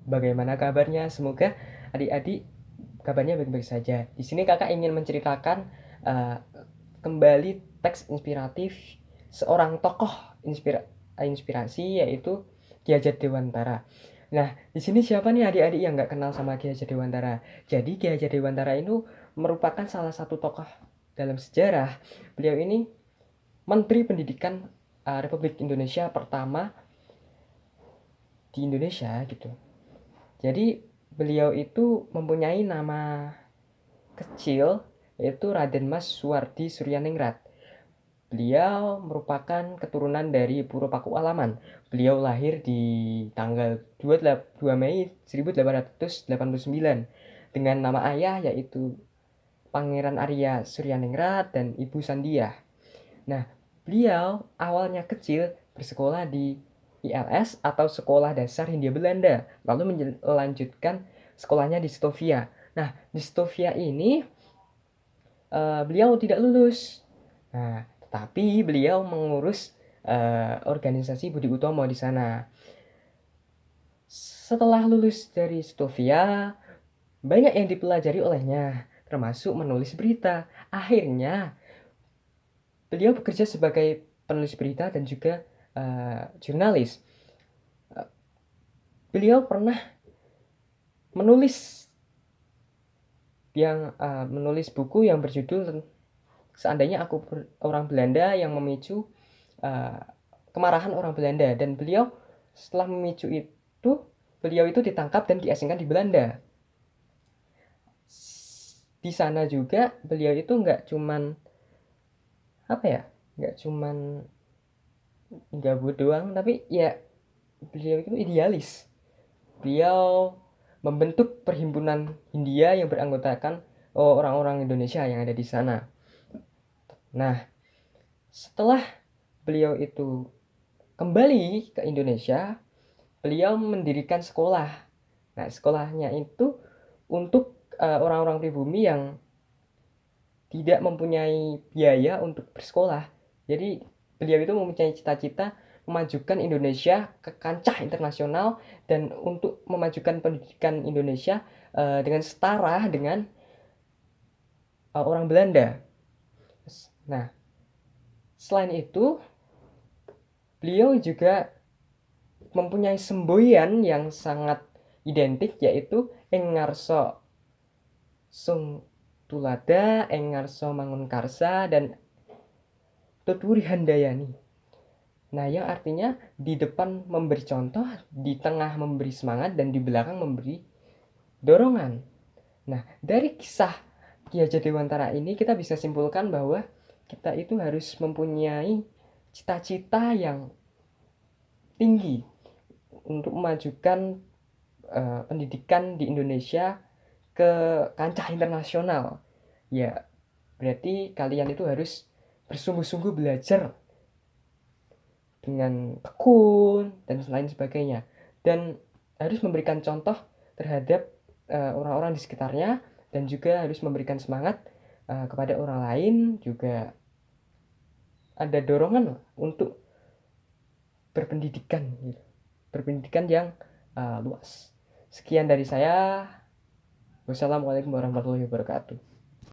Bagaimana kabarnya? Semoga adik-adik kabarnya baik-baik saja. Di sini kakak ingin menceritakan uh, kembali teks inspiratif seorang tokoh inspirasi yaitu Ki Hajat Dewantara. Nah, di sini siapa nih adik-adik yang nggak kenal sama Ki Hajat Dewantara? Jadi Ki Hajat Dewantara itu merupakan salah satu tokoh dalam sejarah. Beliau ini Menteri Pendidikan Republik Indonesia pertama di Indonesia gitu. Jadi beliau itu mempunyai nama kecil yaitu Raden Mas Suwardi Suryaningrat. Beliau merupakan keturunan dari Puro Paku Alaman. Beliau lahir di tanggal 2 Mei 1889 dengan nama ayah yaitu Pangeran Arya Suryaningrat dan Ibu Sandiah. Nah, beliau awalnya kecil bersekolah di ILS atau Sekolah Dasar Hindia Belanda, lalu melanjutkan sekolahnya di Stovia. Nah, di Stovia ini beliau tidak lulus. Nah, tetapi beliau mengurus organisasi Budi Utomo di sana. Setelah lulus dari Stovia, banyak yang dipelajari olehnya, termasuk menulis berita. Akhirnya, beliau bekerja sebagai penulis berita dan juga jurnalis. Beliau pernah menulis menulis buku yang berjudul Seandainya Aku Orang Belanda yang memicu uh, kemarahan orang Belanda, dan beliau setelah memicu itu beliau itu ditangkap dan diasingkan di Belanda. Di sana juga beliau itu nggak cuman apa ya, nggak cuman gabut doang, tapi ya beliau itu idealis. Beliau membentuk perhimpunan Hindia yang beranggotakan orang-orang Indonesia yang ada di sana. Nah, setelah beliau itu kembali ke Indonesia, beliau mendirikan sekolah. Nah, sekolahnya itu untuk orang-orang pribumi yang tidak mempunyai biaya untuk bersekolah. Jadi, beliau itu mempunyai cita-cita memajukan Indonesia ke kancah internasional dan untuk memajukan pendidikan Indonesia dengan setara dengan orang Belanda. Nah, selain itu, beliau juga mempunyai semboyan yang sangat identik yaitu Engarso Sung Tulada, Engarso Mangunkarsa, dan Tutwuri Handayani. Nah, yang artinya di depan memberi contoh, di tengah memberi semangat, dan di belakang memberi dorongan. Nah, dari kisah Ki Hajar Dewantara ini kita bisa simpulkan bahwa kita itu harus mempunyai cita-cita yang tinggi untuk memajukan pendidikan di Indonesia ke kancah internasional. Ya, berarti kalian itu harus bersungguh-sungguh belajar dengan tekun dan lain sebagainya, dan harus memberikan contoh terhadap orang-orang di sekitarnya, dan juga harus memberikan semangat kepada orang lain, juga ada dorongan untuk berpendidikan gitu. Berpendidikan yang luas. Sekian dari saya. Wassalamualaikum warahmatullahi wabarakatuh.